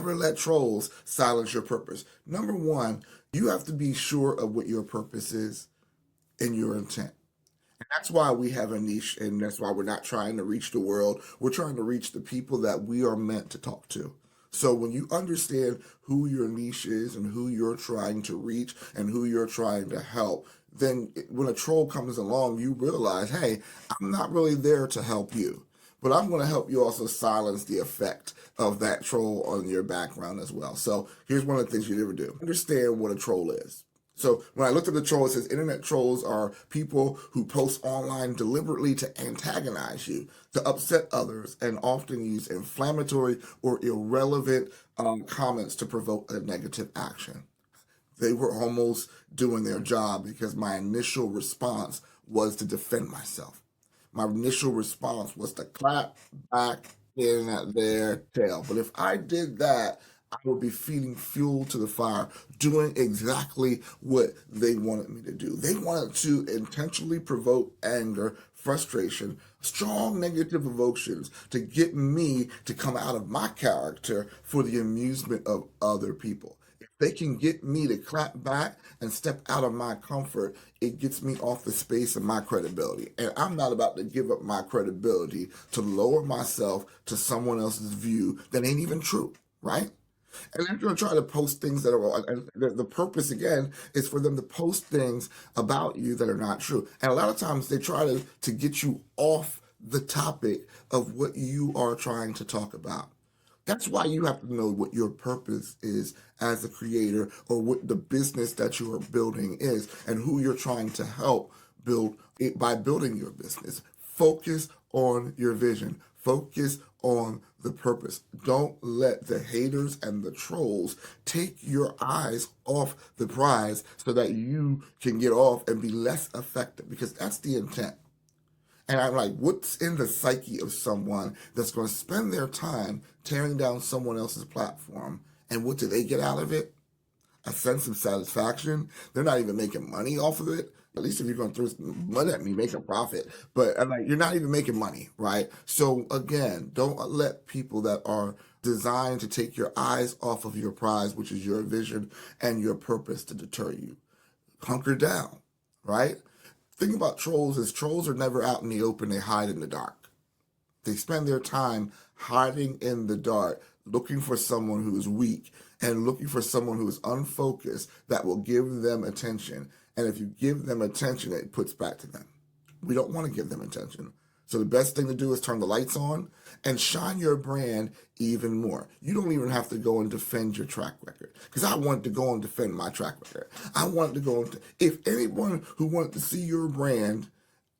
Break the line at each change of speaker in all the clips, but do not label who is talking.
Never let trolls silence your purpose. Number one, you have to be sure of what your purpose is and your intent. And that's why we have a niche, and that's why we're not trying to reach the world. We're trying to reach the people that we are meant to talk to. So when you understand who your niche is and who you're trying to reach and who you're trying to help, then when a troll comes along, you realize, hey, I'm not really there to help you, but I'm going to help you also silence the effect of that troll on your background as well. So here's one of the things you never do. Understand what a troll is. So when I looked at the troll, it says internet trolls are people who post online deliberately to antagonize you, to upset others, and often use inflammatory or irrelevant comments to provoke a negative action. They were almost doing their job because my initial response was to defend myself. My initial response was to clap back in at their tail. But if I did that, I would be feeding fuel to the fire, doing exactly what they wanted me to do. They wanted to intentionally provoke anger, frustration, strong negative emotions to get me to come out of my character for the amusement of other people. If they can get me to clap back and step out of my comfort, it gets me off the space of my credibility. And I'm not about to give up my credibility to lower myself to someone else's view that ain't even true, right? And they're going to try to post things that are, and the purpose again is for them to post things about you that are not true. And a lot of times they try to get you off the topic of what you are trying to talk about. That's why you have to know what your purpose is as a creator, or what the business that you are building is, and who you're trying to help build it by building your business. Focus on your vision. Focus on the purpose. Don't let the haters and the trolls take your eyes off the prize so that you can get off and be less effective, because that's the intent. And I'm like, what's in the psyche of someone that's going to spend their time tearing down someone else's platform? And what do they get out of it? A sense of satisfaction. They're not even making money off of it. At least if you're going to throw money at me, make a profit. But I'm like, you're not even making money, right? So again, don't let people that are designed to take your eyes off of your prize, which is your vision and your purpose, to deter you. Hunker down, right? Thing about trolls is trolls are never out in the open. They hide in the dark. They spend their time hiding in the dark, looking for someone who is weak and looking for someone who is unfocused that will give them attention. And if you give them attention, it puts back to them. We don't want to give them attention. So the best thing to do is turn the lights on and shine your brand even more. You don't even have to go and defend your track record, because I wanted to go and defend my track record. I wanted to go and, if anyone who wanted to see your brand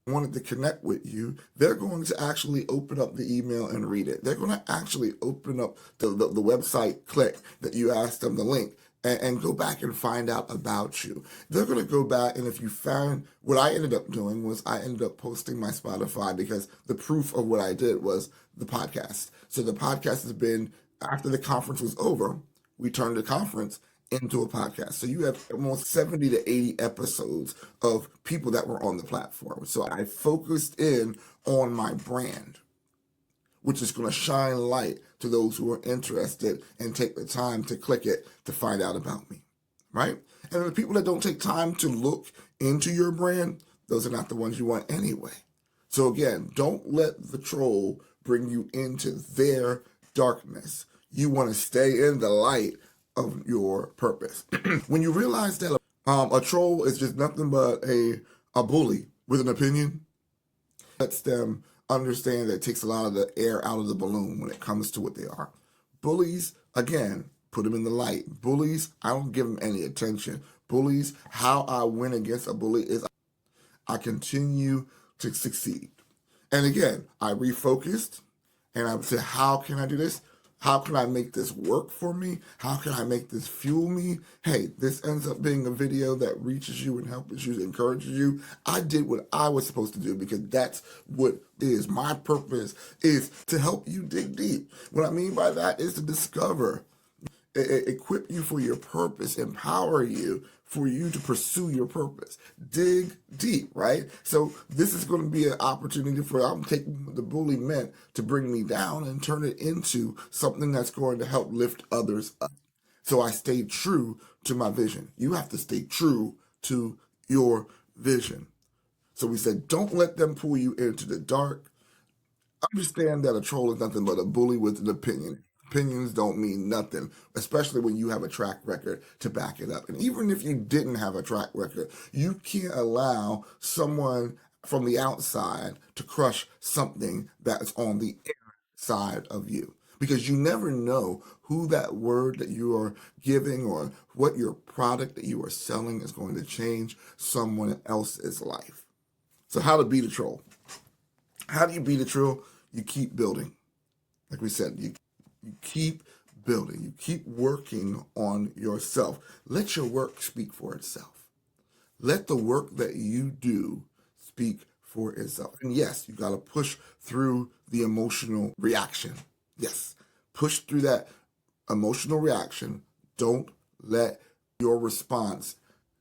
wanted to connect with you, they're going to actually open up the email and read it. They're going to actually open up the website click that you asked them the link, and go back and find out about you. They're going to go back, and if you found, what I ended up doing was I ended up posting my Spotify, because the proof of what I did was the podcast. So the podcast has been, after the conference was over, we turned the conference into a podcast. So you have almost 70 to 80 episodes of people that were on the platform. So I focused in on my brand, which is going to shine light to those who are interested and take the time to click it to find out about me, right? And the people that don't take time to look into your brand, those are not the ones you want anyway. So again, don't let the troll bring you into their darkness. You want to stay in the light of your purpose. When you realize that a troll is just nothing but a bully with an opinion, lets them understand that it takes a lot of the air out of the balloon when it comes to what they are. Bullies, again, put them in the light. Bullies, I don't give them any attention. Bullies, how I win against a bully is I continue to succeed. And again, I refocused and I said, how can I do this? How can I make this work for me? How can I make this fuel me? Hey, this ends up being a video that reaches you and helps you, encourages you. I did what I was supposed to do, because that's what is my purpose, is to help you dig deep. What I mean by that is to discover equip you for your purpose, empower you for you to pursue your purpose. Dig deep, right? So this is going to be an opportunity for I'm taking the bully meant to bring me down and turn it into something that's going to help lift others up. So I stayed true to my vision. You have to stay true to your vision. So we said, don't let them pull you into the dark. Understand that a troll is nothing but a bully with an opinion. Opinions don't mean nothing, especially when you have a track record to back it up. And even if you didn't have a track record, you can't allow someone from the outside to crush something that's on the inside of you. Because you never know who that word that you are giving or what your product that you are selling is going to change someone else's life. So, how to beat a troll? How do you beat a troll? You keep building. Like we said, you keep building. You keep working on yourself. Let your work speak for itself. Let the work that you do speak for itself. And yes, you got to push through the emotional reaction. Yes, push through that emotional reaction. Don't let your response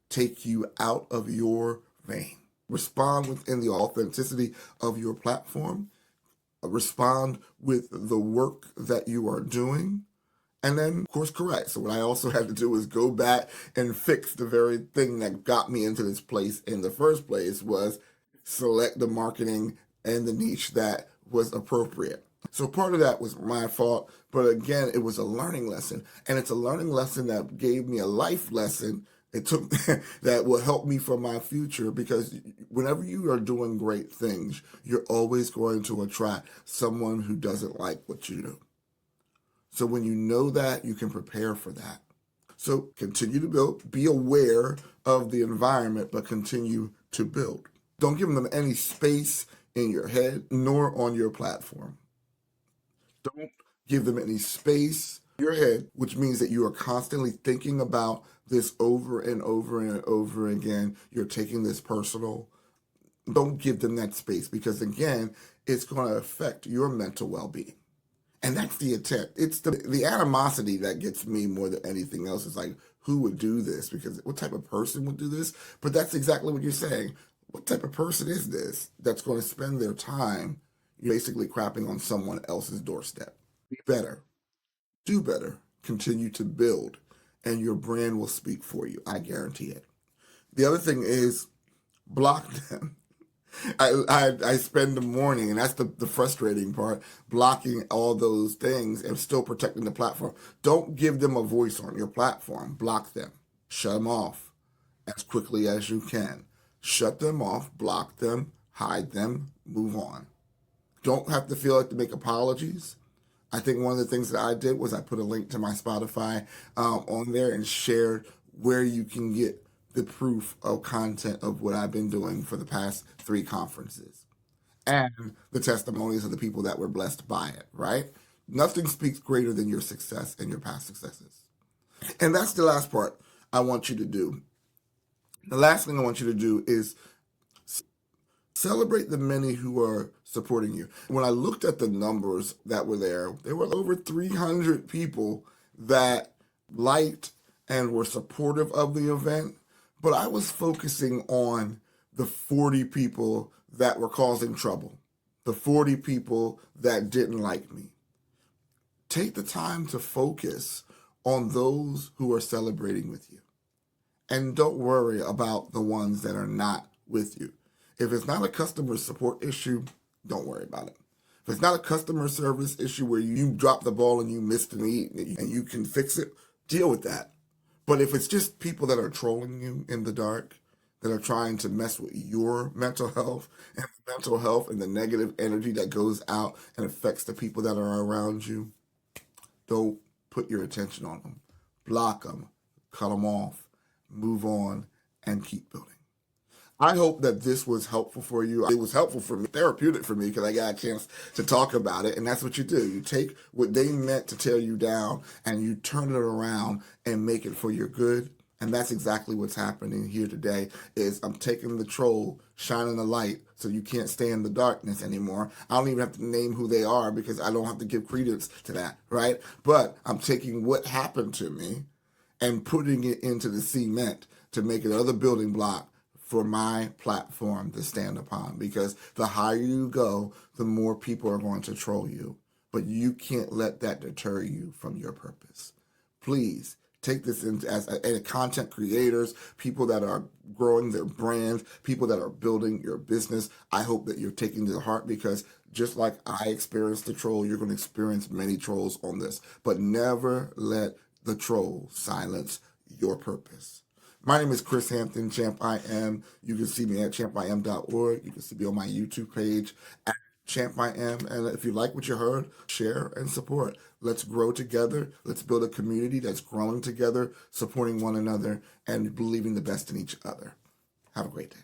take you out of your vein. Respond within the authenticity of your platform. Respond with the work that you are doing, and then, of course, correct. So what I also had to do is go back and fix the very thing that got me into this place in the first place was select the marketing and the niche that was appropriate. So part of that was my fault, but again, it was a learning lesson, and it's a learning lesson that gave me a life lesson. It took that will help me for my future because whenever you are doing great things, you're always going to attract someone who doesn't like what you do. So when you know that, you can prepare for that. So continue to build, be aware of the environment, but continue to build. Don't give them any space in your head nor on your platform. Don't give them any space in your head, which means that you are constantly thinking about this over and over and over again. You're taking this personal. Don't give them that space because, again, it's going to affect your mental well being. And that's the intent. It's the animosity that gets me more than anything else. It's like, who would do this? Because what type of person would do this? But that's exactly what you're saying. What type of person is this that's going to spend their time basically crapping on someone else's doorstep? Be better. Do better. Continue to build. And your brand will speak for you. I guarantee it. The other thing is block them. I spend the morning, and that's the frustrating part, blocking all those things and still protecting the platform. Don't give them a voice on your platform. Block them. Shut them off as quickly as you can. Shut them off, block them, hide them, move on. Don't have to feel like to make apologies. I think one of the things that I did was I put a link to my Spotify on there and shared where you can get the proof of content of what I've been doing for the past 3 conferences and the testimonies of the people that were blessed by it, right? Nothing speaks greater than your success and your past successes. And that's the last part I want you to do. The last thing I want you to do is celebrate the many who are supporting you. When I looked at the numbers that were there were over 300 people that liked and were supportive of the event. But I was focusing on the 40 people that were causing trouble, the 40 people that didn't like me. Take the time to focus on those who are celebrating with you. And don't worry about the ones that are not with you. If it's not a customer support issue, don't worry about it. If it's not a customer service issue where you dropped the ball and you missed an eat and you can fix it, deal with that. But if it's just people that are trolling you in the dark, that are trying to mess with your mental health and the negative energy that goes out and affects the people that are around you, don't put your attention on them. Block them, cut them off, move on, and keep building. I hope that this was helpful for you. It was helpful for me, therapeutic for me, because I got a chance to talk about it. And that's what you do. You take what they meant to tear you down and you turn it around and make it for your good And that's exactly what's happening here today is I'm taking the troll, shining the light so you can't stay in the darkness anymore. I don't even have to name who they are because I don't have to give credence to that, right? But I'm taking what happened to me and putting it into the cement to make another building block for my platform to stand upon. Because the higher you go, the more people are going to troll you. But you can't let that deter you from your purpose. Please take this into as content creators, people that are growing their brands, people that are building your business. I hope that you're taking to heart because just like I experienced the troll, you're going to experience many trolls on this. But never let the troll silence your purpose. My name is Chris Hampton, Champ I Am. You can see me at champim.org. You can see me on my YouTube page at Champ I Am. And if you like what you heard, share and support. Let's grow together. Let's build a community that's growing together, supporting one another, and believing the best in each other. Have a great day.